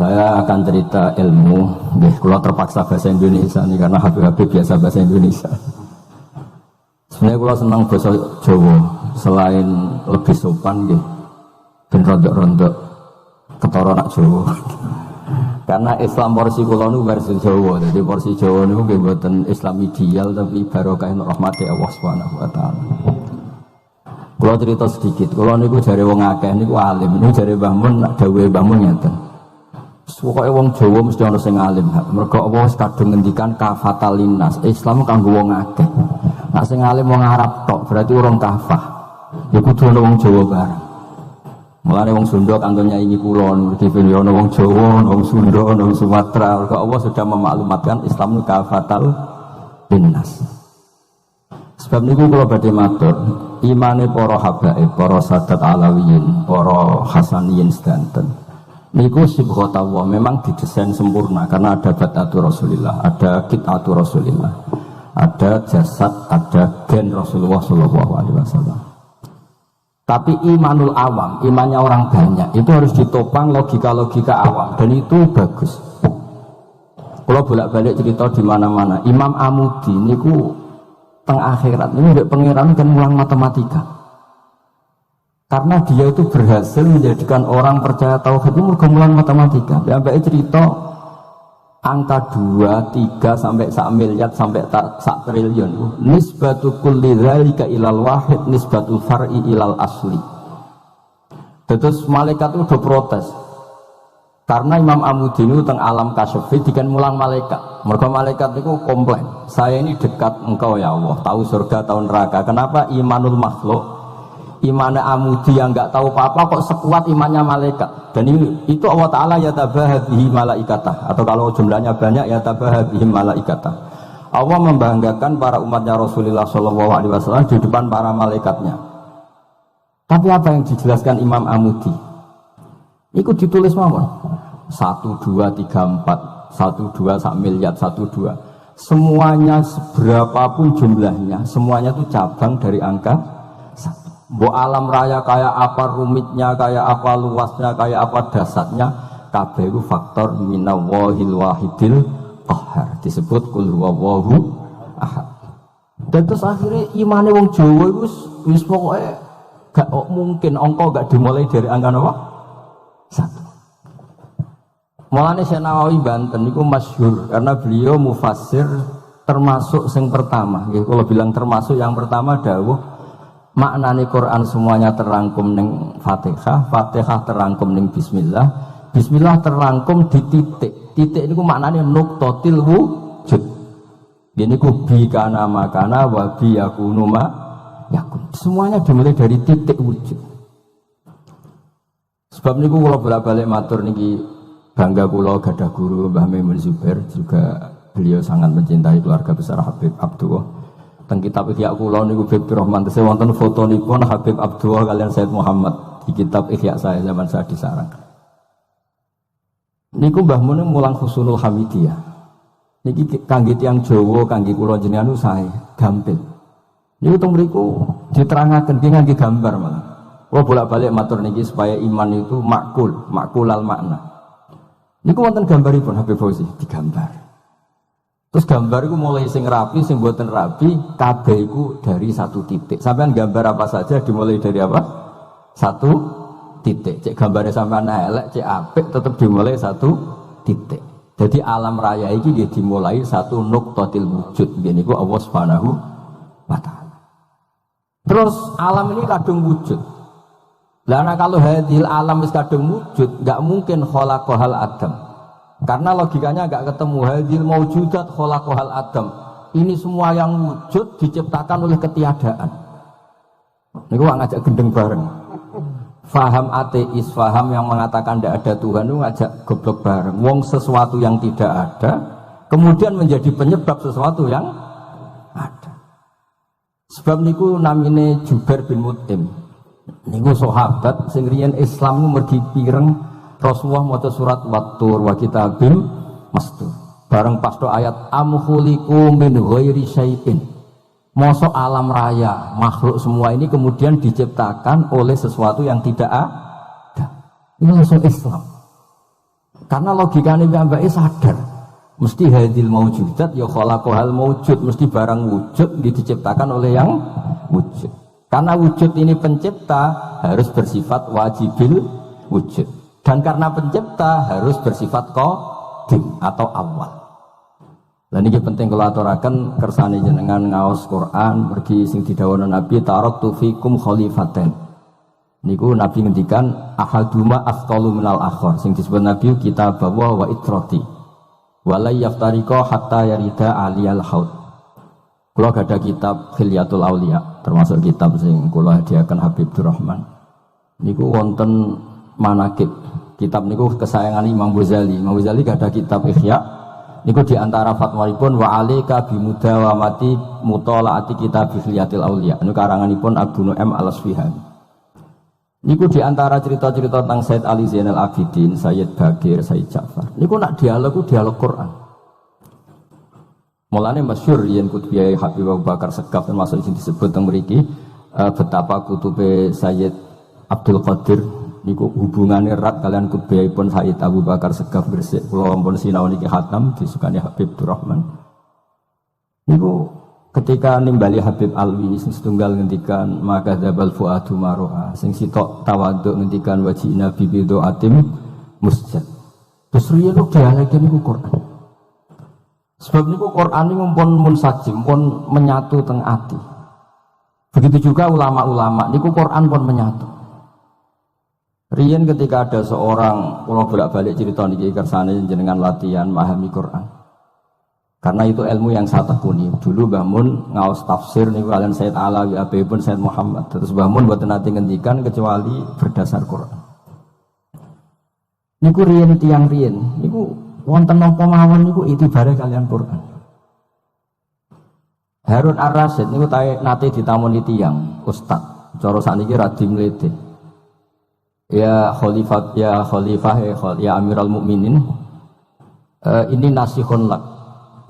Saya akan cerita ilmu. Kalau terpaksa bahasa Indonesia nih karena Habib biasa bahasa Indonesia. Sebenarnya kalau senang bahasa Jawa, selain lebih sopan gitu, dan rontok-rontok ketara nak Jawa. Karena Islam porsi kula nu versi Jawa, jadi porsi Jawa niku nggih mboten Islam ideal tapi barokah rahmati Allah Subhanahu wa taala. Kula cerita sedikit, kula niku jare wong akeh niku alim, niku jare Mbah Mun nak dawuhe Mbah Mun ngeten. Pokoke wong Jawa mesti ana sing alim, mergo Allah wis kadung ngendikan kafatal linnas, Islam kanggo wong akeh. Nek sing alim wong Arab tok, berarti urung kafah. Ya kudu ana wong Jawa bareng. Mulane wong Sunda kanggo nyaingi kula niki video ana wong Jawa, wong Sunda, wong Sumatera. Mergo Allah sudah memaklumatkan Islam kafatal linnas. Sebab niku kula badhe matur, imane para habaib, para sadat alawiyin, para hasaniyin sedanten. Niku sibghatullah memang didesain sempurna karena ada batatu Rasulillah, ada kitatu Rasulillah, ada jasad, ada gen Rasulullah sallallahu alaihi wasallam. Tapi imanul awam, imannya orang banyak itu harus ditopang logika-logika awam dan itu bagus. Kalau bolak-balik cerita di mana-mana, Imam Amudi niku teng akhirat ini mbek pangeran kan mulang matematika. Karena dia itu berhasil menjadikan orang percaya tauhid itu mulang matematika. Sampai cerita angka 2, 3 sampai 1 miliar sampai 1 triliun. Nisbatu kulli dzalika ilal wahid nisbatul far'i ilal asli. Terus malaikat itu udah protes. Karena Imam Amudi itu teng alam kasyafi dikan mulang malaikat. Mergo malaikat itu komplain. Saya ini dekat engkau ya Allah, tahu surga, tahu neraka. Kenapa imanul makhluk? Imannya Amudi yang enggak tahu apa-apa kok sekuat imannya malaikat. Dan itu Allah Ta'ala yatabahadhihi malaikatah. Atau kalau jumlahnya banyak yatabahadhihi malaikatah. Allah membanggakan para umatnya Rasulullah SAW di depan para malaikatnya. Tapi apa yang dijelaskan Imam Amudi? Itu ditulis mawon 1, 2, 3, 4 1, 2, 1 miliar 1, 2. Semuanya seberapapun jumlahnya, semuanya itu cabang dari angka 1. Mbok alam raya kayak apa rumitnya, kayak apa luasnya, kayak apa dasarnya, kabeh itu faktor minallahil wahidil qahhar, disebut qul huwallahu ahad. Dan terus akhirnya imane wong Jawa itu wis pokoke gak mungkin angka gak dimulai dari angka apa? 1. Mulane Syekh Nawawi Banten niku masyhur karena beliau mufassir termasuk sing pertama. Nggih kula bilang termasuk yang pertama dawuh maknane Quran semuanya terangkum ning Fatihah, Fatihah terangkum ning Bismillah, Bismillah terangkum di titik. Titik niku maknane nuqtatil wujud. Ini ku bi kana makana wa bi yakunu ma yakun. Semuanya dimulai dari titik wujud. Sebab niku kula bolak-balik matur niki bangga kula gadah guru Mbah Maimun Zubair, juga beliau sangat mencintai keluarga besar Habib Abdullah. Teng kitab Ihya kula niku Habib Rahman tesih wonten fotonipun Habib Abdullah kalian Said Muhammad di kitab Ihya saya zaman saya di sarang. Niku Mbah Mun mulang Husnul Hamidiyah. Niki kangge tiyang Jawa, kangge kula jenengan sae gampil. Niku teng mriku diterangaken ki ngangge gambar malah. Kula bolak-balik matur niki supaya iman itu makulal makna. Niku wonten gambaripun Habib Fauzi digambar. Terus gambar itu mulai sing rapi, sing buatan rapi, kabeh itu dari satu titik. Sampean gambar apa saja dimulai dari apa? Satu titik. Cek gambarnya sampean elek, cek apik tetap dimulai satu titik. Jadi alam raya ini dia dimulai satu nuqtatil wujud. Ini ku Allah Subhanahu wa ta'ala. Terus alam ini kadung wujud. Lah kalau hadil alam wis kadung wujud, enggak mungkin khalaqahal adam. Karena logikanya enggak ketemu hadil maujudat khalaqahal adam. Ini semua yang wujud diciptakan oleh ketiadaan. Niku ngajak gendeng bareng. Faham ateis, faham yang mengatakan tidak ada Tuhan itu ngajak goblok bareng. Wong sesuatu yang tidak ada kemudian menjadi penyebab sesuatu yang ada. Sebab niku namine Jubair bin Mut'im. Niku sahabat sing riyen Islam mergi pireng Rasulullah maca surat Wat-Tur wa kitabim mastur. Bareng pas ayat am khuliqu min ghairi syai'in. Mosok alam raya, makhluk semua ini kemudian diciptakan oleh sesuatu yang tidak ada. Ini langsung Islam. Karena logikane piyambake sadar. Mesti hadil maujudat ya khalaqahal maujud, mesti barang wujud diciptakan oleh yang wujud. Karena wujud ini pencipta harus bersifat wajibil wujud. Dan karena pencipta harus bersifat qadim atau awal. Dan ini penting kalau aturaken kersane jenengan ngaos Quran mergi sing didhawuhna Nabi taraktu fikum khalifaten. Niku Nabi ngendikan ahaduma afqalu minal akhar. Sing disebut Nabi kitab wa itrati. Wala yaftariqa hatta yarida aliyal haud. Kula gadah kitab Khilyatul Auliya, termasuk kitab sing kula hadiahkan Habib Durrahman. Niku wonten manaqib. Kitab niku kesayangan Imam Ghazali. Imam Ghazali gadah kitab Ihya. Niku diantara fatwalipun wa alika bimudawamati mutolaati kitab Khilyatul Auliya. Niku karanganipun Abu Nu'aim Al-Asfihani. Niku diantara cerita-cerita tentang Said Ali Zainal Abidin, Sayyid Bakir, Sayyid Ja'far. Niku nak dialog Quran. Mulane masyhur yen kutubiyai Habib Abu Bakar Segaf termasuk sing disebut teng mriki betapa kutube Sayyid Abdul Qadir niku hubungannya erat kalian kutubiyahipun Sayyid Abu Bakar Segaf Gresik. Kula ampun sinau niki khatam disukani Habib Durrahman. Niku ketika nimbali Habib Alwi sing setunggal ngendikan maka dzabal fuadu maroha sing sitok tawaduk ngendikan wajina bibido atim musjad. Terus riyen dialeke niku Quran. Sebab niku Quran ini pun munsajim, pun menyatu teng ati. Begitu juga ulama-ulama, niku Quran pun menyatu. Riyen ketika ada seorang, kalau bolak-balik cerita niki kersane jenengan latihan memahami Quran. Karena itu ilmu yang saya tekuni. Dulu Mbah Mun ngaos tafsir niku kalian Said Alawi abipun Said Muhammad. Terus Mbah Mun mboten nate ngendikan kecuali berdasar Quran. Niku riyen tiyang riyen, niku wonten napa mawon niku itibare kalian Quran. Harun Ar-Rasyid niku nate ditamoni tiyang ustaz. Cara sakniki radi mlete. Ya khalifah ya Amirul Mukminin. Ini nasihun lak.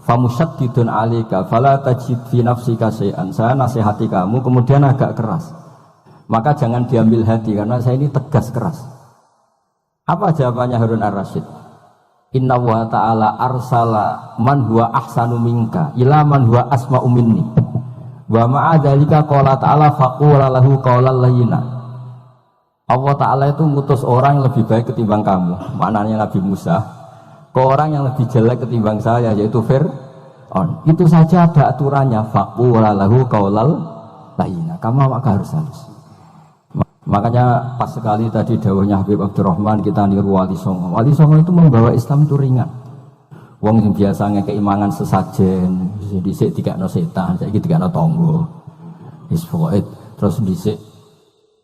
Famusyaddidun 'alaika fala tajid fi nafsika syai'an. Saya nasihati kamu kemudian agak keras. Maka jangan diambil hati karena saya ini tegas keras. Apa jawabannya Harun Ar-Rasyid? Inna wa ta'ala arsala man huwa ahsanu minka ila man huwa asma'u minni wa ma'adhalika qala ta'ala faqula lahu qawlan layyina. Allah Ta'ala itu ngutus orang yang lebih baik ketimbang kamu, maknanya Nabi Musa, ke orang yang lebih jelek ketimbang saya yaitu Fir'aun. Itu saja ada aturannya, faqula lahu qawlan layyina, kamu maka harus halus. Makanya pas sekali tadi dawuhnya Habib Abdurrahman kita niru Wali Songo. Wali Songo itu membawa Islam itu ringan. Wong yang biasanya keimangan sesajen, dhisik dikakno setan, saiki dikakno tangga. Wis pokoke terus dhisik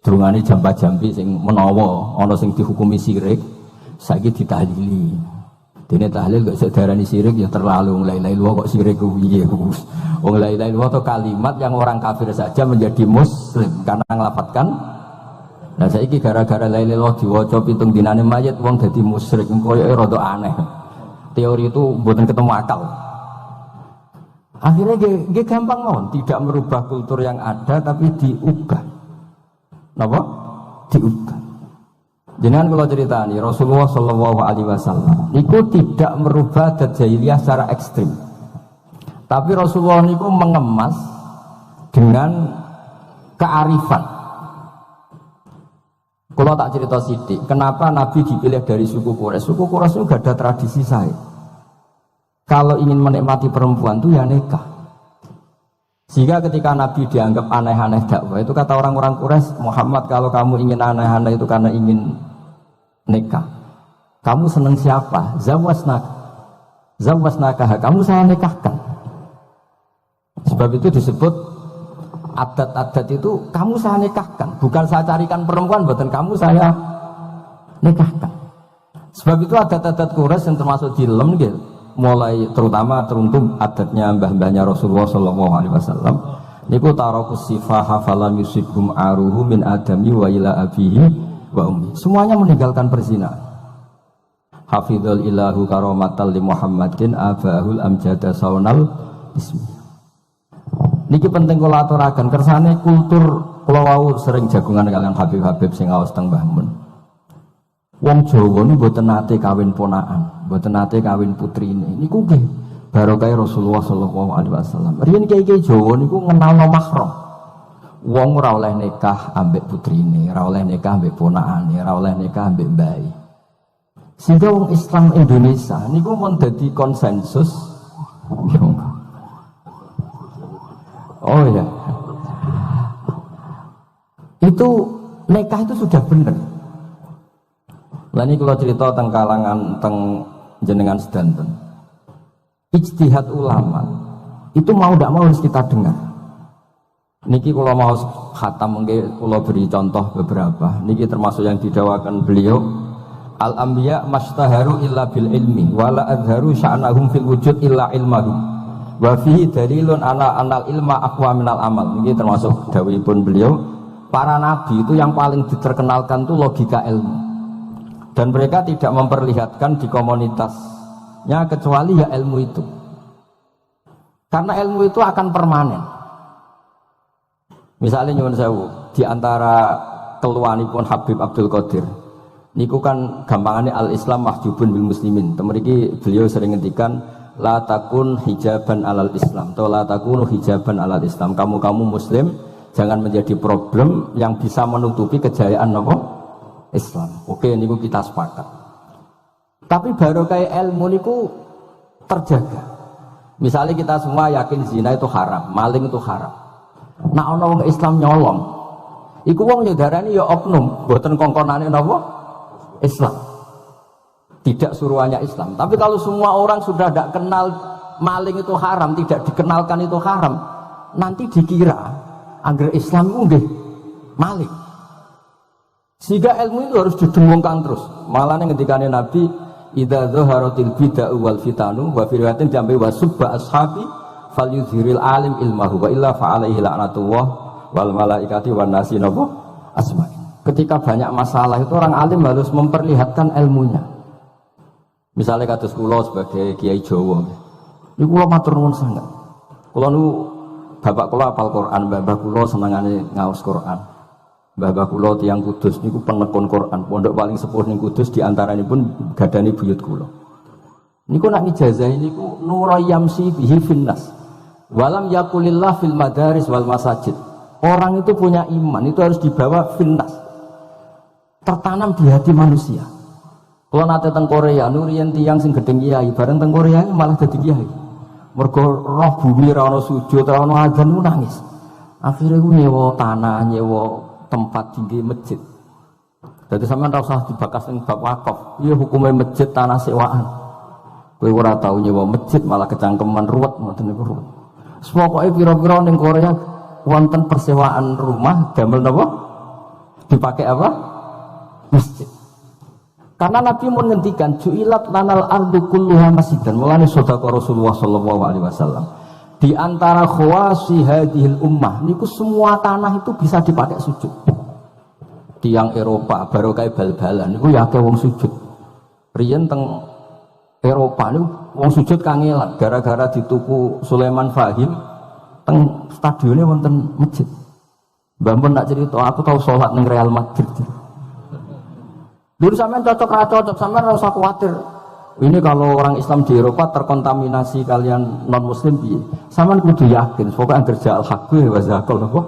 drungane jamba-jambi sing menawa ana sing dihukumi syirik, saiki ditahlili. Dene tahlil kok sedarani syirik ya terlalu la ilaha illallah kok syirik ku piye Gus. Wong la ilaha illallah itu kalimat yang orang kafir saja menjadi muslim karena ngelafadzkan. Nah saiki gara-gara la ilaha illallah diwaca pitung dinane mayit wong dadi musyrik, koyoke rada aneh. Teori itu mboten ketemu akal. Akhirnya nggih gampang mawon, tidak merubah kultur yang ada tapi diubah. Napa? Diubah. Jenengan kula critani Rasulullah sallallahu alaihi wasallam niku tidak merubah adat jahiliyah secara ekstrim. Tapi Rasulullah niku mengemas dengan kearifan. Kalau tak cerita sidik, kenapa Nabi dipilih dari suku Quraisy? Suku Quraisy itu gak ada tradisi saya. Kalau ingin menikmati perempuan itu ya nikah. Sehingga ketika Nabi dianggap aneh-aneh dakwah, itu kata orang-orang Quraisy, Muhammad kalau kamu ingin aneh-aneh itu karena ingin nikah. Kamu senang siapa? Zawasnaka, kamu saya nikahkan. Sebab itu disebut adat-adat itu kamu saya nikahkan, bukan saya carikan perempuan, bukan kamu saya nikahkan. Sebab itu adat-adat Quraisy yang termasuk dilem gitu, mulai terutama teruntuk adatnya mbah-mbahnya Rasulullah sallallahu alaihi wasallam. Niku tarakus sifaha falam yusibhum aruhu min adami wa ila abihi wa ummi. Semuanya meninggalkan perzinahan. Hafizul ilahu karamatal li Muhammadin abahul amjada saunal ismi. Niki penting kula aturaken kersane kultur kula wau sering jagungan kalian Habib-habib sing aos teng Mbah Mun. Wong Jawa niku mboten nate kawin ponakan, mboten nate kawin putrine. Niku nggih barokah Rasulullah sallallahu alaihi wasallam. Riyen kiai-kiai Jawa niku ngenalno mahram. Wong ora oleh nikah ambek putrine, ora oleh nikah ambek ponakane, ora oleh nikah ambek mbae. Sehingga wong Islam Indonesia niku mun dadi konsensus. Oh ya. Itu nikah itu sudah benar. Lah ini kalau cerita tentang kalangan tentang jenengan sedanten. Ijtihad ulama itu mau tidak mau harus kita dengar. Niki kalau mau khatam mungkin kalau beri contoh beberapa. Niki termasuk yang didawakan beliau. Al-anbiya mastaharu illa bil ilmi wala adharu sya'nahum fil wujud illa ilmahum. Wa fihi dalilun anal ilma aqwa minal amal. Niki termasuk dawuhipun beliau. Para nabi itu yang paling diterkenalkan itu logika ilmu. Dan mereka tidak memperlihatkan di komunitasnya kecuali ya ilmu itu. Karena ilmu itu akan permanen. Misalnya nyuwun sewu, di antara keluhanipun Habib Abdul Qadir. Niku kan gampangannya al-Islam mahjubun bil muslimin. Temeriki beliau sering ngendikan la takun hijaban alal Islam atau la takunu hijaban alal Islam. Kamu muslim jangan menjadi problem yang bisa menutupi kejayaan apa? Islam. Oke, niku kita sepakat. Tapi baru kayak ilmu niku terjaga. Misalnya kita semua yakin zina itu haram, maling itu haram. Nah ana wong Islam nyolong. Iku wong nyedarani ya oknum, mboten kongkonane napa? Islam. Tidak suruhannya Islam. Tapi kalau semua orang sudah tidak kenal maling itu haram, tidak dikenalkan itu haram, nanti dikira agar Islam itu nggih maling. Sehingga ilmu itu harus didengungkan terus. Malah ngendikane Nabi, idza dhaharatil bid'ah wal fitanu wa fi riwayatin jambi wa subba ashabi falyuzhiril alim ilmahu wa illa fa'alaihi la'natullah wal malaikati wan nasi nabu asma'in. Ketika banyak masalah itu orang alim harus memperlihatkan ilmunya. Misalnya kados kula sebagai kiai Jawa. Niku kula matur nuwun sanget. Kula niku bapak kula hafal Quran, mbah kula senengane ngaos Quran. Mbah kula tiyang Kudus niku penekun Quran, pondok paling sepuh ning Kudus diantaranipun gadani buyut kula. Niku nak ijazah niku nurayamsi bihi finnas. Walam yakulillah fil madaris wal masajid. Orang itu punya iman, itu harus dibawa finnas. Tertanam di hati manusia. Kalau nate teng Korea, nurian tiang sing gedeng kiai, bareng teng Korea malah jadi kiai. Mergo roh bumi ra ono sujud, ra ono adzan nangis. Akhirnya ku nyewa tanah, nyewa tempat tinggi masjid. Jadi sampean ora usah dibakas ning bab wakaf. Iya hukumnya masjid tanah sewaan. Kowe ora tau nyewa masjid malah kecangkeman ruwet ngoten niku ruwet. Pokoke pira-pira ning Korea wonten persewaan rumah damel napa? Dipakai apa? Masjid. Karena Nabi mun ngendikan ju'ilat lanal ardu kulluha masjidan. Mulane sedekah Rasulullah sallallahu alaihi wasallam. Di antara khawasi hadhil ummah niku semua tanah itu bisa dipakai sujud. Tiang Eropa baru kayak bal-balan niku ya akeh wong sujud. Riyen teng Eropa niku wong sujud kangelan gara-gara dituku Sulaiman Fahim teng stadionnya wonten masjid. Mbah mun tak cerita aku tahu salat ning Real Madrid. Dulu sampean cocok, sampean ora usah khawatir. Ini kalau orang Islam di Eropa terkontaminasi kalian non Muslim piye? Sampean kudu yakin, pokoknya kerja al-haqqi wa zakal apa?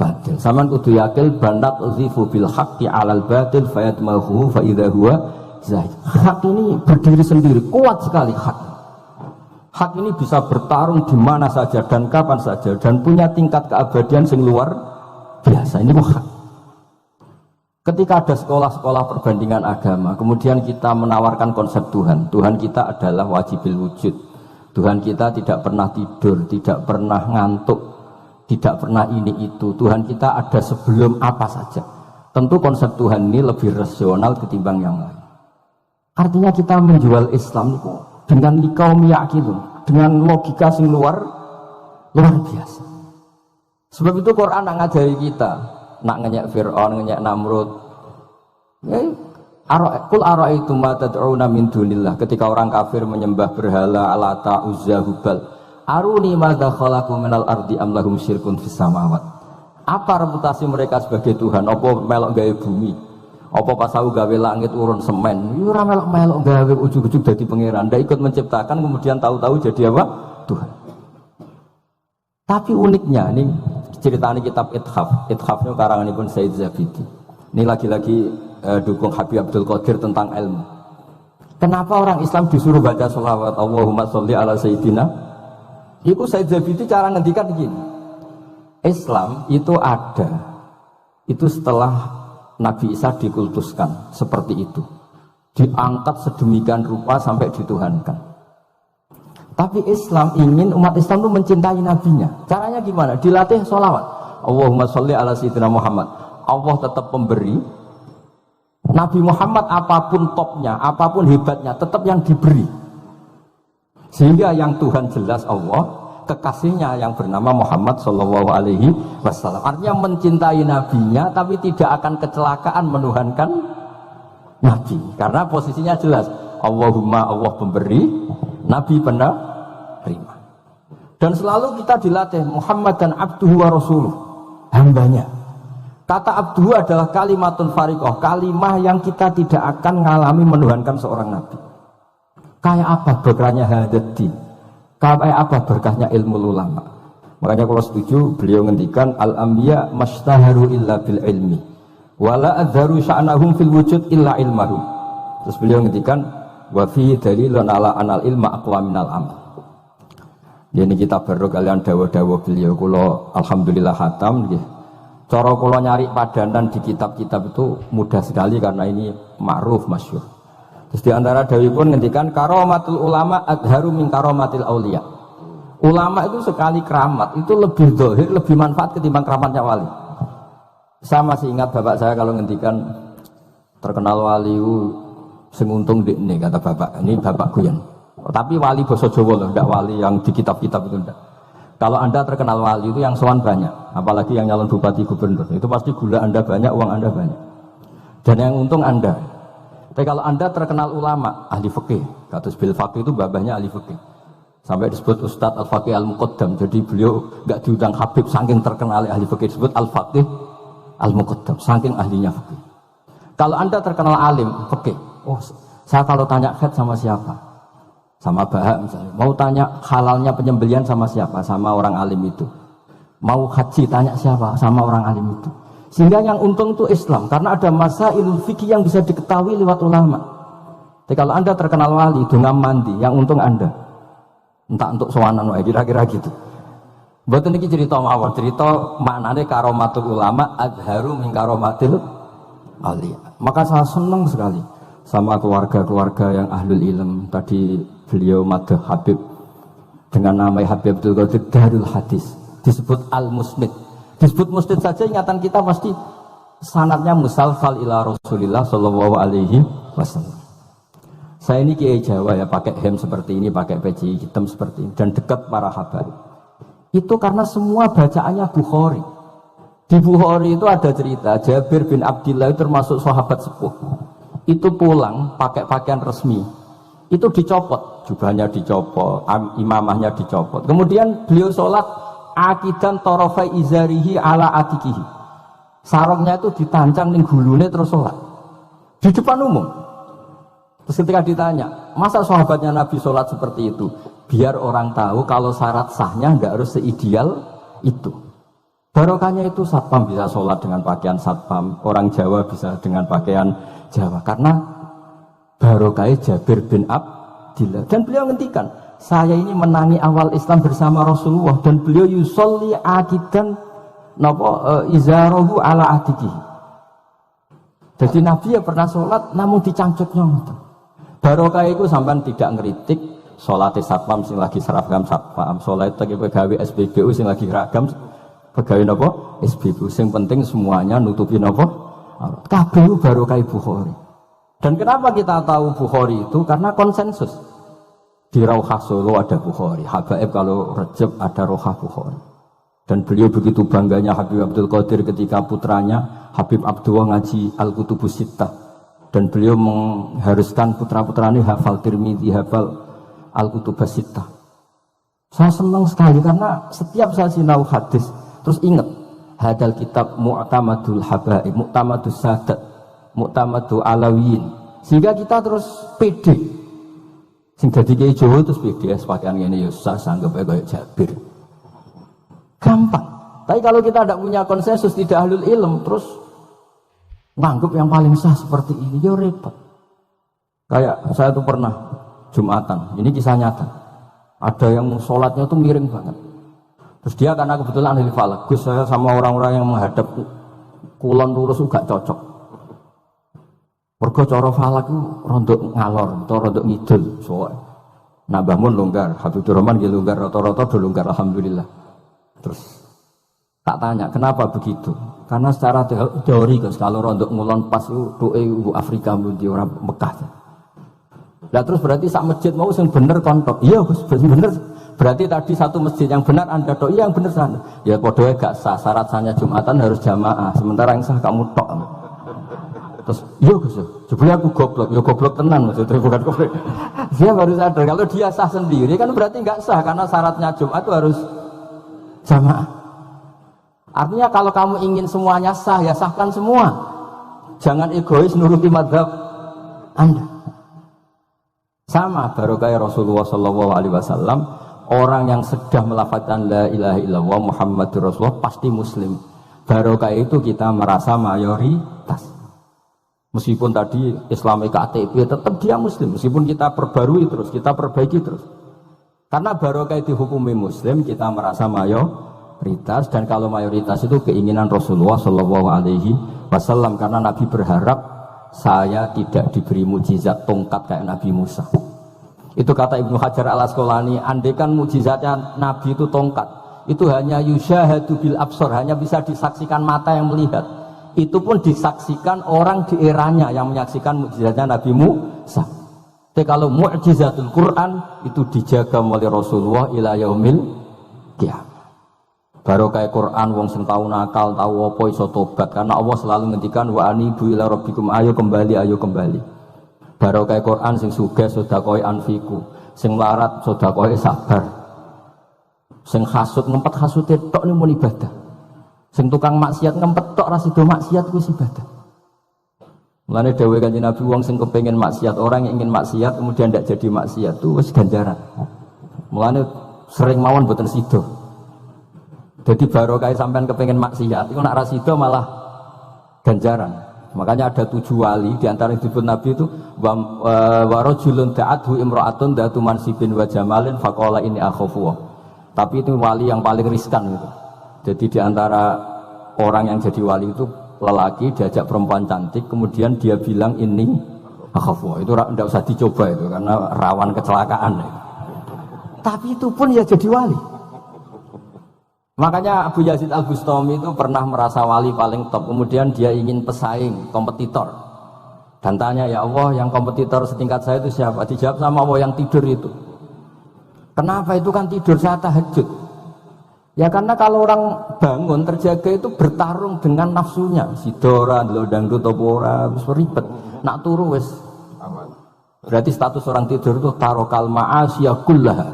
Batil. Sampean kudu yakin banat uzifu bil haqqi 'alal batil fayatmahu fa idza huwa zaid. Hak ini berdiri sendiri, kuat sekali hak. Hak ini bisa bertarung di mana saja dan kapan saja dan punya tingkat keabadian yang luar biasa. Ini hak. Ketika ada sekolah-sekolah perbandingan agama, kemudian kita menawarkan konsep Tuhan. Tuhan kita adalah wajibil wujud. Tuhan kita tidak pernah tidur, tidak pernah ngantuk, tidak pernah ini itu. Tuhan kita ada sebelum apa saja. Tentu konsep Tuhan ini lebih rasional ketimbang yang lain. Artinya kita menjual Islam itu dengan likaum yakin, dengan logika yang luar biasa. Sebab itu Quran ngajari kita. Nak ngenyek Fir'aun, ngenyek Namrud. Kul ara'aitum ma tad'una min dunillah. Ketika orang kafir menyembah berhala Alata, Uzza, Hubal. Aruni madza khalaqu minal ardi am lahum syirkun fis samawat. Apa reputasi mereka sebagai Tuhan? Apa melok gawe bumi? Apa pas aku gawe langit urun semen, yo ora melok-melok gawe ujug-ujug dadi pangeran, ndak ikut menciptakan kemudian tahu-tahu jadi apa? Tuhan. Tapi uniknya ini ceritanya kitab Ithaf, karanganipun Said Zabidi. Ini lagi-lagi dukung Habib Abdul Qadir tentang ilmu. Kenapa orang Islam disuruh baca sholawat Allahumma sholli ala Sayyidina? Itu Said Zabidi cara ngendikan begini. Islam itu ada, itu setelah Nabi Isa dikultuskan seperti itu, diangkat sedemikian rupa sampai dituhankan. Tapi Islam ingin umat Islam itu mencintai nabinya. Caranya gimana? Dilatih sholawat Allahumma sholli ala Sayyidina Muhammad. Allah tetap pemberi. Nabi Muhammad apapun topnya, apapun hebatnya, tetap yang diberi. Sehingga yang Tuhan jelas Allah, kekasihnya yang bernama Muhammad Sallallahu Alaihi Wasallam. Artinya mencintai nabinya, tapi tidak akan kecelakaan menuhankan nabi. Karena posisinya jelas. Allahumma Allah pemberi, nabi penerima. Dan selalu kita dilatih Muhammad dan abduhu wa rasuluh, hambanya. Kata abduhu adalah kalimatun fariqah, kalimah yang kita tidak akan mengalami menuhankan seorang nabi. Kayak apa berkahnya hadati, kayak apa berkahnya ilmu ulama. Makanya kalau setuju beliau ngendikan al-anbiya mastaharu illa bil ilmi wala adharu sya'nahum fil wujud illa ilmahum. Terus beliau ngendikan wa fi dalilun ala anal ilma aqwa minal amal. Ini kita baru kalian dawa-dawa beliau kula alhamdulillah khatam nggih. Cara kula nyari padanan di kitab-kitab itu mudah sekali karena ini ma'ruf masyhur. Terus di antara dawuhipun ngendikan karomatul ulama adharu min karomatil auliya. Ulama itu sekali keramat itu lebih zahir, lebih manfaat ketimbang keramatnya wali. Saya masih ingat bapak saya kalau ngendikan terkenal wali sing untung ini kata bapak. Ini bapak Guyan. Tapi wali basa Jawa loh, ndak wali yang di kitab-kitab itu ndak. Kalau Anda terkenal wali itu yang sowan banyak, apalagi yang nyalon bupati gubernur, itu pasti gula Anda banyak, uang Anda banyak. Dan yang untung Anda. Tapi kalau Anda terkenal ulama, ahli fikih, katus bil faqih itu babahnya ahli fikih. Sampai disebut Ustadz Al-Faqih Al-Muqaddam. Jadi beliau enggak diundang Habib saking terkenal ahli fikih, disebut Al-Faqih Al-Muqaddam, saking ahlinya fikih. Kalau Anda terkenal alim fikih, oh saya kalau tanya khat sama siapa? Sama Bahak misalnya, mau tanya halalnya penyembelian sama siapa? Sama orang alim itu. Mau haji tanya siapa? Sama orang alim itu. Sehingga yang untung itu Islam, karena ada masail fikih yang bisa diketahui lewat ulama. Jadi kalau Anda terkenal wali, dengan mandi, yang untung Anda. Entah untuk sowanan wae kira-kira gitu. Mboten iki cerita mawon, cerita maknane karomatul ulama adharu min karomatil auliya. Maka saya senang sekali sama keluarga-keluarga yang ahlul ilm. Tadi beliau madah Habib dengan nama Habib Abdul Qadir Darul Hadis, disebut Al-Musnid. Disebut musnid saja ingatan kita pasti sanadnya musalsal ila Rasulillah sallallahu alaihi wasallam. Saya ini kiai Jawa ya, pakai hem seperti ini, pakai peci hitam seperti ini, dan dekat para habaib. Itu karena semua bacaannya Bukhari. Di Bukhari itu ada cerita Jabir bin Abdillah itu termasuk sahabat sepuh. Itu pulang pakai pakaian resmi. Itu dicopot, jubahnya dicopot, imamahnya dicopot. Kemudian beliau sholat akidan torofai izarihi ala atikihi. Sarungnya itu ditancang ning gulune terus sholat di depan umum. Terus ketika ditanya, masa sahabatnya Nabi sholat seperti itu? Biar orang tahu kalau syarat sahnya nggak harus seideal itu. Barokahnya itu satpam bisa sholat dengan pakaian satpam, orang Jawa bisa dengan pakaian Jawa. Karena barokahnya Jabir bin Abdillah. Dan beliau ngendikan, saya ini menangi awal Islam bersama Rasulullah, dan beliau yusolli akidan izarahu ala atikihi. Jadi Nabi ya pernah sholat namun dicangcutnya. Barokah itu sampai tidak ngeritik sholat satpam sing lagi seragam satpam, sholat lagi pegawai SPBU sing lagi seragam pegawai nopo SPBU. Sing penting semuanya nutupi nopo kabeh barokah Bukhari. Dan kenapa kita tahu Bukhari itu? Karena konsensus. Di Rauhah Solo ada Bukhari, Habaib kalau Rejab ada Rauhah Bukhari. Dan beliau begitu bangganya Habib Abdul Qadir ketika putranya Habib Abdullah ngaji Al-Kutubus Sittah. Dan beliau mengharuskan putra-putranya hafal Tirmidzi, hafal Al-Kutubus Sittah. Saya senang sekali karena setiap saya sinau hadis terus ingat hadal kitab Mu'tamadul Habaib, Mu'tamadus Sadat. mu'tamadu alawiyin. Sehingga kita terus pede. Sing dadi kiai Jawa terus pede pakaian ngene ya sah sanggep kayak Jabir. Gampang. Tapi kalau kita tidak punya konsensus, tidak ahlul ilm, terus nganggep yang paling sah seperti ini, ya repot. Kayak saya tuh pernah Jumatan, ini kisah nyata. Ada yang sholatnya tuh miring banget. Terus dia karena kebetulan ahli falak, Gus saya sama orang-orang yang menghadap kulon lurus juga cocok. Mergo cara falak itu rondok ngalor atau rondok ngidul. Soalnya Mbah Mun longgar, Habibur Rahman nggih longgar, rata-rata do longgar alhamdulillah. Terus tak tanya kenapa begitu? Karena secara teori Gus kalau rondok ngulon pas itu doe Afrika mundi orang Mekah. Lah terus berarti sak masjid mau sing bener kontok. Iya Gus, bener. Berarti tadi satu masjid yang benar Anda tok, iya yang bener sana. Ya padha gak sah, syarat sahnya Jumatan harus jamaah, sementara yang sah kamu tok. Terus iya Gus, jebule aku goblok, ya goblok tenan maksudnya bukan goblok. Dia baru sadar kalau dia sah sendiri kan berarti enggak sah karena syaratnya Jumat itu harus jamaah. Artinya kalau kamu ingin semuanya sah ya sahkan semua. Jangan egois nuruti mazhab Anda. Sama barokah Rasulullah sallallahu alaihi wasallam, orang yang sedang melafazkan la ilaha illallah Muhammadur Rasulullah pasti muslim. Barokah itu kita merasa mayoritas. Meskipun tadi Islami KTP tetap dia muslim, meskipun kita perbarui terus, kita perbaiki terus. Karena barokah dihukumi muslim, kita merasa mayoritas, dan kalau mayoritas itu keinginan Rasulullah sallallahu alaihi wasallam, karena Nabi berharap saya tidak diberi mujizat tongkat kayak Nabi Musa. Itu kata Ibnu Hajar al-Asqalani, andaikan mujizatnya Nabi itu tongkat, itu hanya yusyahadu bil absar, hanya bisa disaksikan mata yang melihat. Itu pun disaksikan orang di eranya yang menyaksikan mukjizatnya Nabi Musa. Tapi kalau mukjizatul Quran itu dijaga oleh Rasulullah ila yaumil qiyamah. Barokah Quran wong sing tau nakal, tau apa iso tobat, karena Allah selalu ngendikan wa anibu ila rabbikum, ayo kembali. Barokah Quran sing sugih sedekah anfiku, sing larat sedekah sabar. Sing hasud ngempet hasute tok ning mun ibadah. Sing tukang maksiat ngempet tok ra sida maksiat kuwi ibadah. Mulane dawuh Kanjeng Nabi wong sing kepengin maksiat, orang yang ingin maksiat kemudian tidak jadi maksiat itu wis ganjaran. Mulane sering mawon boten sida. Jadi barokah sampean kepengin maksiat iku nek ra sida malah ganjaran. Makanya ada 7 wali di antara disebut Nabi itu wa rajulun da'athu imra'atun da'atu mansibin wa jamalin faqala inni akhafu. Tapi itu wali yang paling riskan gitu. Jadi di antara orang yang jadi wali itu lelaki diajak perempuan cantik, kemudian dia bilang ini akhafu. Itu tidak usah dicoba itu karena rawan kecelakaan. Tapi itu pun ya jadi wali. Makanya Abu Yazid Al-Bustami itu pernah merasa wali paling top, kemudian dia ingin pesaing, kompetitor. Dan tanya, ya Allah yang kompetitor setingkat saya itu siapa? Dijawab sama Allah yang tidur itu. Kenapa itu kan tidur saya tahajud? Ya karena kalau orang bangun terjaga itu bertarung dengan nafsunya. Sidora, dangdut, topora, ribet. Nak turu wes. Berarti status orang tidur itu tarokal ma'asiyah kullaha.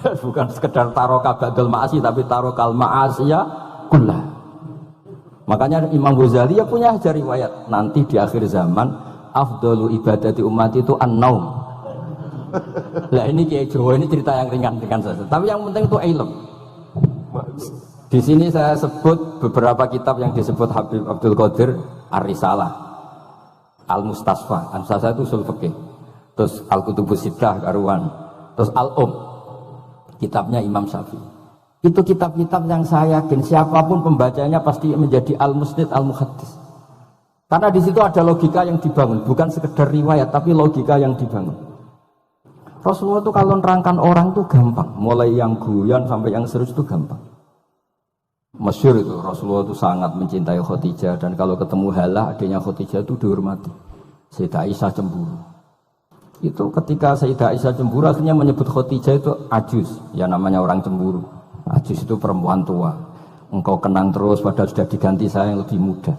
Bukan sekedar taroka ba'dal ma'asi, tapi tarokal ma'asiyah kullaha. Makanya Imam Ghazali ya punya riwayat nanti di akhir zaman afdalu ibadati umat itu an-naum. Lah ini Kiai Jawa ini cerita yang ringan saja. Tapi yang penting itu ilmu. Di sini saya sebut beberapa kitab yang disebut Habib Abdul Qadir Ar-Risalah, Al-Mustasfa. Al-Mustasfa itu usul fikih. Terus Al-Kutubus Sittah karuan. Terus kitabnya Imam Syafi'i. Itu kitab-kitab yang saya yakin siapapun pembacanya pasti menjadi al-musnid al-muhaddis. Karena di situ ada logika yang dibangun, bukan sekedar riwayat tapi logika yang dibangun. Rasulullah itu kalau nerangkan orang itu gampang, mulai yang guyon sampai yang serius itu gampang. Masyhur itu Rasulullah itu sangat mencintai Khadijah, dan kalau ketemu Halah adiknya Khadijah itu dihormati. Sayyidah Aisyah cemburu. Itu ketika Sayyidah Aisyah cemburu akhirnya menyebut Khadijah itu ajuz, ya namanya orang cemburu. Ajuz itu perempuan tua. Engkau kenang terus padahal sudah diganti saya yang lebih muda.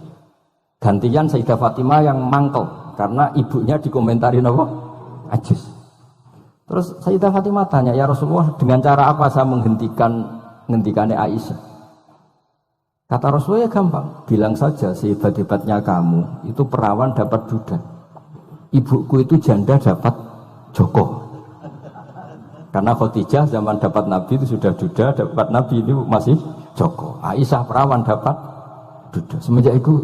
Gantian Sayyidah Fatimah yang mangkel karena ibunya dikomentarin apa? Ajuz. Terus Sayyidah Fatimah tanya, ya Rasulullah dengan cara apa saya menghentikannya Aisyah? Kata Rasulullah gampang, bilang saja sehebat-hebatnya kamu itu perawan dapat duda, ibuku itu janda dapat joko. Karena Khadijah zaman dapat Nabi itu sudah duda, dapat Nabi itu masih joko. Aisyah perawan dapat duda. Semenjak itu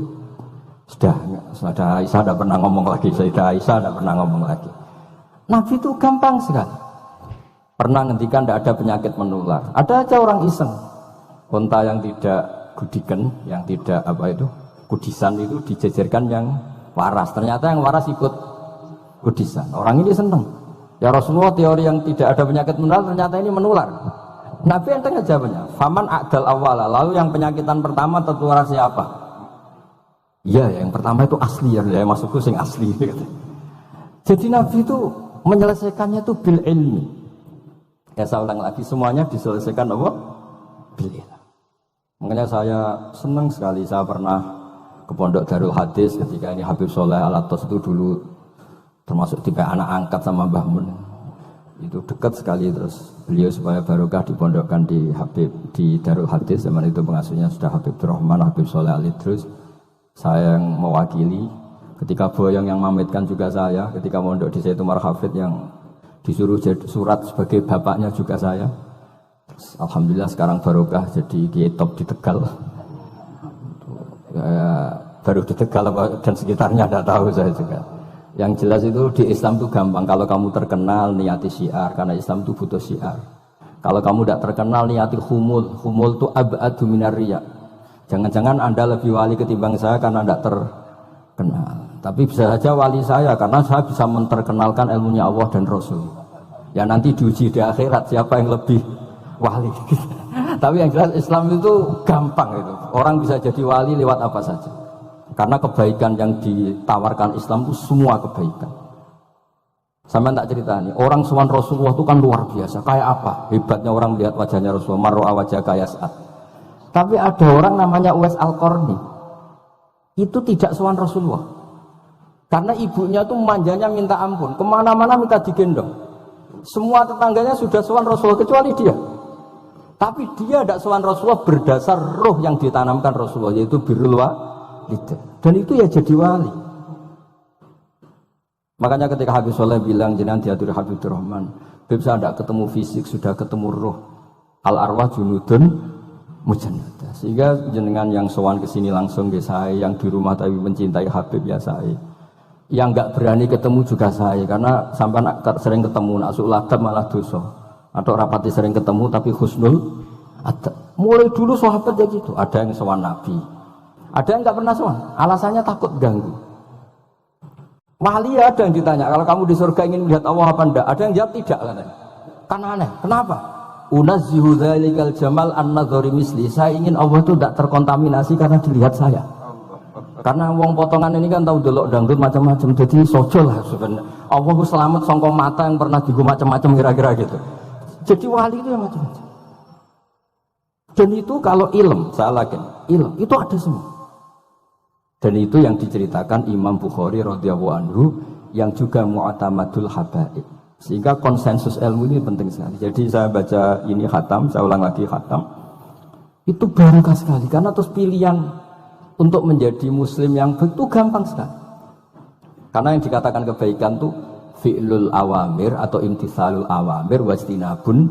sudah Aisyah tidak pernah ngomong lagi, Sayyidah Aisyah tidak pernah ngomong lagi. Nabi itu gampang sekali. Pernah ngendikan tidak ada penyakit menular. Ada aja orang iseng, unta yang tidak gudikan, yang tidak kudisan itu dijejerkan yang waras. Ternyata yang waras ikut kudisan. Orang ini seneng. Ya Rasulullah, teori yang tidak ada penyakit menular ternyata ini menular. Nabi enteng jawabnya. Faman a'dal awwala, lalu yang penyakitan pertama tertular siapa? Iya, yang pertama itu asli ya, maksudku sing asli. Jadi Nabi itu menyelesaikannya itu bil ilmi. Ya saya ulang lagi, semuanya diselesaikan apa? Bil ilmi. Makanya saya senang sekali, saya pernah ke Pondok Darul Hadis ketika ini Habib Soleh Al-Atos itu dulu termasuk tipe anak angkat sama Mbah Mun. Itu dekat sekali, terus beliau supaya barokah dipondokkan di Darul Hadis. Zaman itu pengasuhnya sudah Habib Rahman, Habib Soleh Al-Idrus. Saya yang mewakili. Ketika Boyong yang mamitkan juga saya. Ketika mondok di Sayyid Umar Hafid yang disuruh surat sebagai bapaknya juga saya. Terus, alhamdulillah sekarang barokah jadi kiai top di Tegal. Baru di Tegal dan sekitarnya tidak tahu saya juga. Yang jelas itu di Islam itu gampang. Kalau kamu terkenal niati syiar, karena Islam itu butuh syiar. Kalau kamu tidak terkenal niati humul. Humul itu ab'adu minar riya. Jangan-jangan Anda lebih wali ketimbang saya karena tidak terkenal. Tapi bisa saja wali saya karena saya bisa menterkenalkan ilmunya Allah dan Rasul. Ya nanti diuji di akhirat siapa yang lebih wali. Tapi yang jelas Islam itu gampang itu. Orang bisa jadi wali lewat apa saja. Karena kebaikan yang ditawarkan Islam itu semua kebaikan. Sama tak cerita nih, orang sowan Rasulullah itu kan luar biasa. Kayak apa? Hebatnya orang melihat wajahnya Rasulullah. Mar'a wajah kaya saat. Tapi ada orang namanya Uwais Al-Qarni. Itu tidak sowan Rasulullah. Karena ibunya itu manjanya minta ampun. Kemana-mana minta digendong. Semua tetangganya sudah sowan Rasulullah kecuali dia. Tapi dia tidak sowan Rasulullah berdasar roh yang ditanamkan Rasulullah, yaitu birrul walidain. Dan itu ya jadi wali. Makanya ketika Habib Soleh bilang jenengan diatur Habibur Rahman, Habib saya tidak ketemu fisik, sudah ketemu roh. Al-arwah junudun mujannada. Sehingga jenengan yang sowan ke sini langsung ke saya, yang di rumah tapi mencintai Habib ya saya. Yang enggak berani ketemu juga saya, karena sampai sering ketemu nak suladzam malah dosa. Atau rapati sering ketemu tapi husnul ada. Mulai dulu sahabat ya gitu. Ada yang sowan Nabi, ada yang enggak pernah sowan. Alasannya takut ganggu. Wali ada yang ditanya, kalau kamu di surga ingin melihat Allah apa enggak? Ada yang jawab tidak katanya. Kan aneh. Kenapa? Unazzihu dzalikal jamal an-nadhari misli. Saya ingin Allah itu tidak terkontaminasi karena dilihat saya. Karena wong potongan ini kan tahu delok dangdut macam-macam. Jadi sojo lah sebenarnya. Allah itu selamat songkong mata yang pernah digu macam-macam kira-kira gitu. Jadi wali itu yang macam-macam. Dan itu kalau ilm, saya yakin ilm itu ada semua. Dan itu yang diceritakan Imam Bukhari radhiyallahu anhu yang juga mu'tamadul habaib. Sehingga konsensus ilmu ini penting sekali. Jadi saya baca ini khatam, saya ulang lagi khatam. Itu barokah sekali karena terus pilihan untuk menjadi muslim yang begitu gampang sekali. Karena yang dikatakan kebaikan itu fi'lul awamir atau imtithalul awamir wajtinabun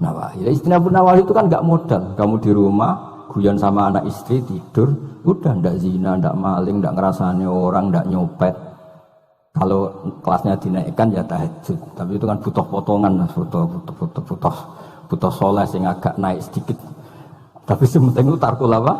nawahi. Istinabun nawahi itu kan enggak modal. Kamu di rumah guyon sama anak istri tidur, udah ndak zina, ndak maling, ndak ngerasani orang, ndak nyopet. Kalau kelasnya dinaikkan ya tahajud, tapi itu kan butuh potongan, butuh soleh sing agak naik sedikit. Tapi sementing itu tarkul apa?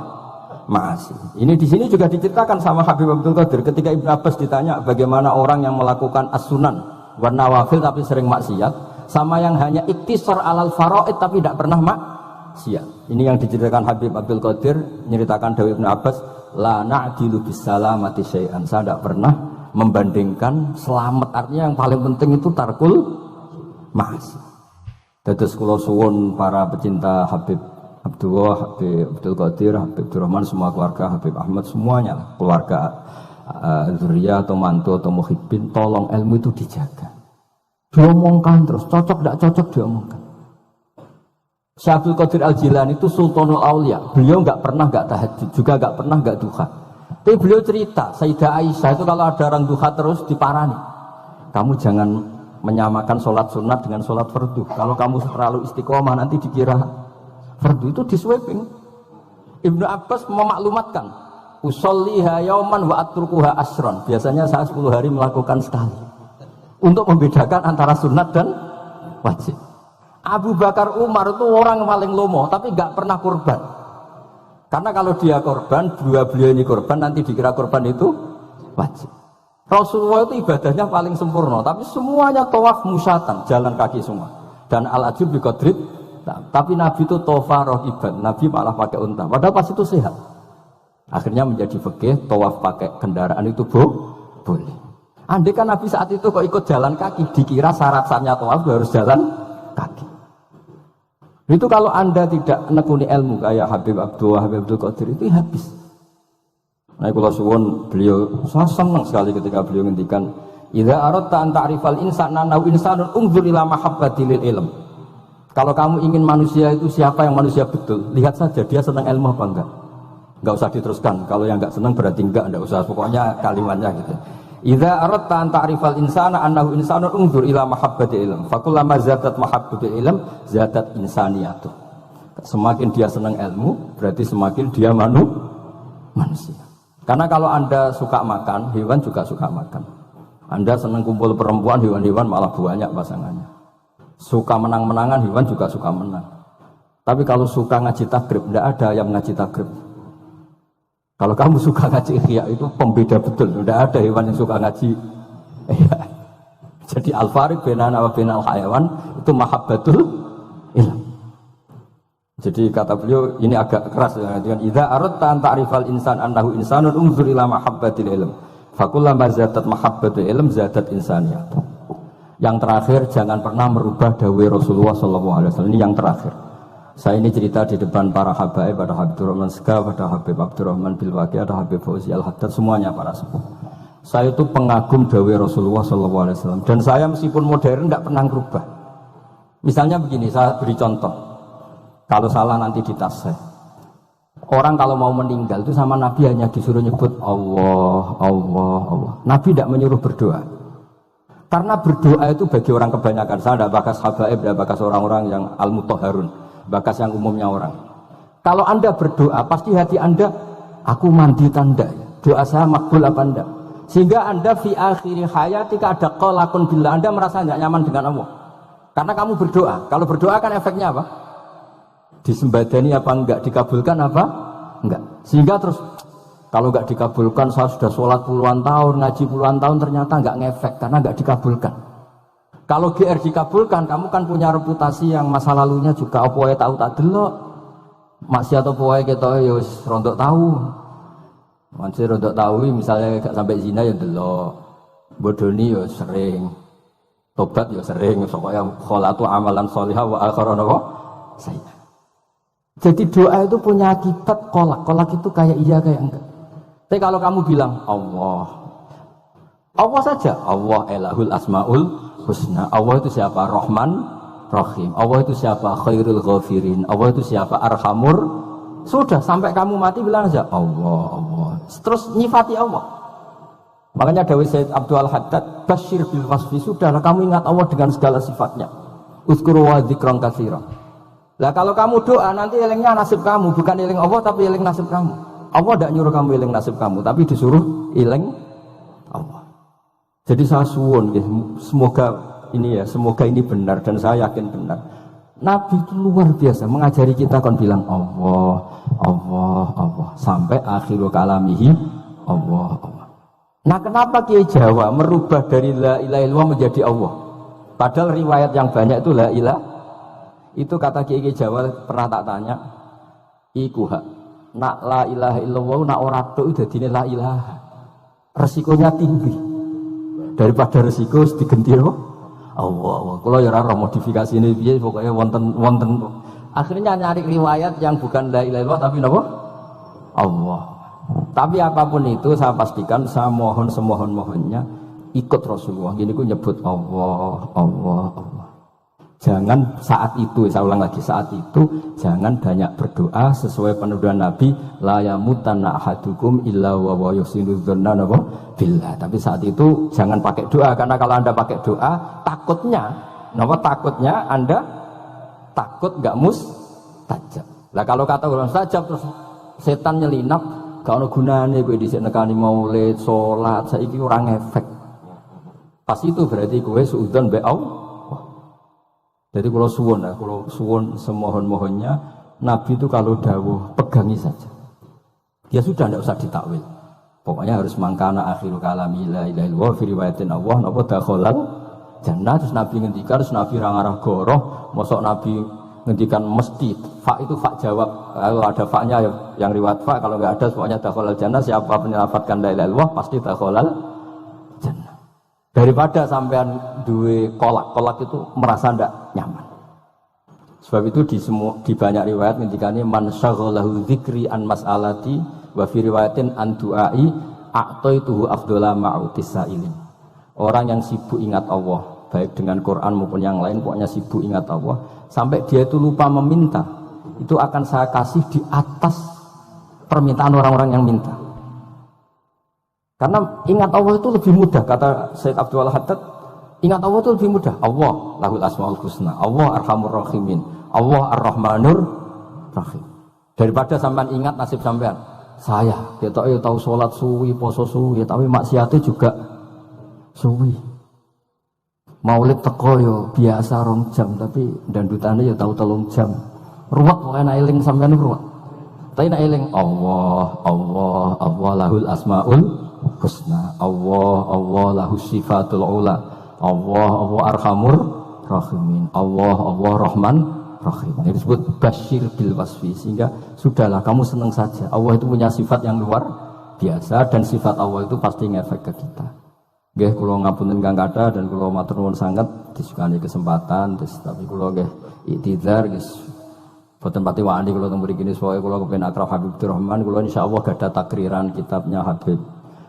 Masih. Ini di sini juga diceritakan sama Habib Abdul Qadir ketika Ibnu Abbas ditanya bagaimana orang yang melakukan as-sunan wan nawafil tapi sering maksiat, sama yang hanya iktisar alal faraid tapi tidak pernah maksiat. Ini yang diceritakan Habib Abdul Qadir menceritakan dari Ibnu Abbas, la na'dilu bisalamati syai'an. Saya tidak pernah membandingkan selamat, artinya yang paling penting itu tarkul mas. Dados kula suwun para pecinta Habib Abdullah, Habib Abdul Qadir, Habib Abdurrahman, semua keluarga Habib Ahmad semuanya, keluarga zuriyah atau mantu atau muhibbin, tolong ilmu itu dijaga. Diomongkan terus, cocok tidak cocok diomongkan. Syekh Abdul Qadir Al-Jilani itu Sultanul Aulia. Beliau nggak pernah nggak tahajud, juga nggak pernah nggak duha. Tapi beliau cerita, Sayyidah Aisyah itu kalau ada orang duha terus diparani. Kamu jangan menyamakan sholat sunat dengan sholat fardu. Kalau kamu terlalu istiqomah nanti dikira fardu, itu di sweeping. Ibnu Abbas memaklumatkan, usolliha yauman wa atrukuha asron. Biasanya saya 10 hari melakukan sekali. Untuk membedakan antara sunat dan wajib. Abu Bakar Umar itu orang yang paling lomo, tapi nggak pernah korban. Karena kalau dia korban, beliau ini korban, nanti dikira korban itu wajib. Rasulullah itu ibadahnya paling sempurna, tapi semuanya tawaf musyatan, jalan kaki semua. Dan al-ajub bi qadrit. Nah, tapi Nabi itu tofa rohiban, Nabi malah pakai unta. Padahal pas itu sehat. Akhirnya menjadi fikih, tawaf pakai kendaraan itu boleh. Andai kan Nabi saat itu kok ikut jalan kaki, dikira syarat-syaratnya tawaf harus jalan kaki. Itu kalau Anda tidak menekuni ilmu kayak Habib Abdul Qadir itu habis. Nah, kalau suwun beliau, saya senang sekali ketika beliau ngendikan, "Idza aradta an ta'rifal insana naw insanun unzur ila mahabbatil ilm." Kalau kamu ingin manusia itu siapa yang manusia betul, lihat saja dia senang ilmu apa enggak. Enggak usah diteruskan. Kalau yang enggak senang berarti enggak usah. Pokoknya kalimatnya gitu. Idza aradta an ta'rifal insana annahu insanun unzur ila mahabbatil ilm. Fakullama zadat mahabbatul ilm zadat insaniyatu. Semakin dia senang ilmu, berarti semakin dia manusia. Karena kalau Anda suka makan, hewan juga suka makan. Anda senang kumpul perempuan, hewan-hewan malah banyak pasangannya. Suka menang-menangan, hewan juga suka menang. Tapi kalau suka ngaji takrib, tidak ada yang ngaji takrib. Kalau kamu suka ngaji ihya, itu pembeda betul. Tidak ada hewan yang suka ngaji ihya. Jadi al-fariq bainana wa bainal hayawan itu mahabbatul ilm. Jadi kata beliau ini agak keras ya, dengan idza aradta an ta'rifal insan annahu insanun unzur ila mahabbatil ilm. Fakullama zadat mahabbatul ilm zadat insaniyah. Yang terakhir, jangan pernah merubah dawai Rasulullah SAW. Ini yang terakhir. Saya ini cerita di depan para habaib, pada Habib Rahman Sega, pada Habib Abdurrahman Bilwaqi, ada Habib Fauzi Al-Haddad, semuanya para sepuh. Saya itu pengagum dawai Rasulullah SAW. Dan saya meskipun modern tidak pernah merubah. Misalnya begini, saya beri contoh. Kalau salah nanti ditas saya. Orang kalau mau meninggal itu sama Nabi hanya disuruh nyebut Allah, Allah, Allah. Nabi tidak menyuruh berdoa. Karena berdoa itu bagi orang kebanyakan, saya tidak bakas habaib, tidak bakas orang-orang yang al-mutahharun, bakas yang umumnya orang. Kalau Anda berdoa, pasti hati Anda, aku mandi tanda, doa saya makbul apa enggak? Sehingga Anda fi akhiri hayatika ada qalaqun billah, Anda merasa tidak nyaman dengan Allah. Karena kamu berdoa, kalau berdoa kan efeknya apa? Disembadani apa enggak, dikabulkan apa? Enggak. Sehingga terus, kalau nggak dikabulkan, saya sudah sholat puluhan tahun, ngaji puluhan tahun, ternyata nggak ngefek karena nggak dikabulkan. Kalau GR dikabulkan, kamu kan punya reputasi yang masa lalunya juga apa ya tahu tak delok. Maksiat apa ya kita ya rontok tahu. Masih rontok tahu, misalnya nggak sampai zina ya delok. Bodoni ya sering. Tobat ya sering. Pokoknya kholatu amalan sholihah wa akhiran apa? Saya. Jadi doa itu punya akibat kolak. Kolak itu kayak iya kayak enggak. Tapi kalau kamu bilang Allah, Allah saja, Allah elahul asmaul husna. Allah itu siapa? Rahman, Rahim. Allah itu siapa? Khairul ghafirin. Allah itu siapa? Arhamur. Sudah sampai kamu mati bilang aja Allah, Allah. Terus nyifati Allah. Makanya Dawei Sayyid Abdul Haddad, Bashir bil wasfi. Sudahlah kamu ingat Allah dengan segala sifatnya. Uzkuru wa dzikran katsira. Lah kalau kamu doa nanti elingnya nasib kamu, bukan eling Allah tapi eling nasib kamu. Allah tidak nyuruh kamu eling nasib kamu, tapi disuruh eling Allah. Jadi saya suwun, semoga ini benar dan saya yakin benar. Nabi itu luar biasa mengajari kita kan bilang Allah, Allah, Allah sampai akhirul kalamihi Allah, Allah. Nah kenapa Kiai Jawa merubah dari la ilaha illallah menjadi Allah? Padahal riwayat yang banyak itu la ilaha. Itu kata Kiai Jawa pernah tak tanya, iku hak. Nak la ilaha illallah, nak ora tok dadine la ilaha. Resikonya tinggi. Daripada resiko digenti apa? Allah. Kalau ya ora modifikasi ini piye pokoknya wonten. Akhirnya nyari riwayat yang bukan la ilaha illallah tapi napa? Allah. Tapi apapun itu saya pastikan saya mohon semohon-mohonnya ikut Rasulullah. Gini ku nyebut Allah, Allah, Allah. Jangan saat itu, saya ulang lagi, saat itu jangan banyak berdoa sesuai penuduhan Nabi, la yamutanna ahadukum illa wa yuhsinu dzanna billah. Tapi saat itu jangan pakai doa, karena kalau Anda pakai doa takutnya Anda takut enggak mustajab. Lah kalau kata orang mustajab terus setan nyelinap, gak ono gunane kowe dhisik nekani maulid, salat, saiki ora ngefek. Pas itu berarti kowe suudzon be Allah. Jadi kalau suwun semohon-mohonnya Nabi itu kalau dawuh pegangi saja. Ya sudah, tidak usah ditakwil. Pokoknya harus mangkana akhiru kalami la ilaha illallah fi riwayatin Allah napa dakhalal jannah. Terus Nabi ngendikan, terus Nabi rangarah goroh, mosok Nabi ngendikan mesti fa itu fa jawab. Kalau ada fa-nya yang riwayat fa, kalau enggak ada pokoknya dakhalal jannah, siapa menyelamatkan la ilaha illallah pasti dakhalal jannah. Daripada sampean duwe kolak itu merasa ndak nyaman. Sebab itu di banyak riwayat ngendikane man syaghalahu dzikri an mas'alati wa fi riwayatin an du'ai a'taituhu afdhala ma'utis sa'ilin. Orang yang sibuk ingat Allah, baik dengan Quran maupun yang lain, pokoknya sibuk ingat Allah sampai dia itu lupa meminta, itu akan saya kasih di atas permintaan orang-orang yang minta. Karena ingat Allah itu lebih mudah, kata Syekh Abdul Haddad, ingat Allah itu lebih mudah. Allah lahul asmaul husna, Allah arhamur rahimin, Allah ar-rahmanur rahim. Daripada sampean ingat nasib sampean, saya tahu sholat suwi, poso suwi, tapi maksiatnya juga suwi. Maulid teko yo biasa 2 jam, tapi dandutane yo tahu 3 jam. Ruwet pokoknya eling sampean ruwet. Tapi nek eling Allah lahul asmaul husna, Allah lahu sifatul ula, Allah arhamur rahimin, Allah rahman rahim. Ini disebut basyir bil wasfi, sehingga sudahlah kamu senang saja. Allah itu punya sifat yang luar biasa dan sifat Allah itu pasti ngefek ke kita. Nggih kula ngapunten Kang Kata dan kula matur nuwun sanget disukani kesempatan, tapi kula nggih iktidar guys. Boten pati wani kula teng mriki niki soe kula kepen akrab Habib Rahman, kula insyaallah gadah takriran kitabnya Habib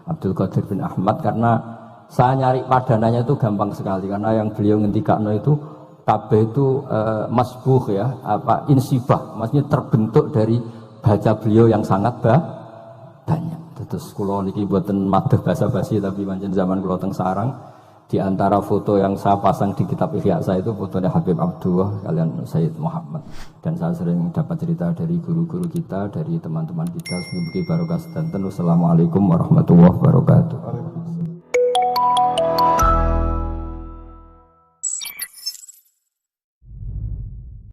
Abdul Qadir bin Ahmad, karena saya nyari padanannya itu gampang sekali, karena yang beliau ngendikakno itu kabeh itu masbuh ya, insibah, maksudnya terbentuk dari baca beliau yang sangat banyak. Terus kula niki mboten madheh basa-basi, tapi pancen zaman kula teng sarang, di antara foto yang saya pasang di kitab Ihya saya itu fotonya Habib Abdullah kalian Sayyid Muhammad, dan saya sering dapat cerita dari guru-guru kita, dari teman-teman kita. Semoga barokah sedanten. Wassalamualaikum warahmatullahi wabarakatuh.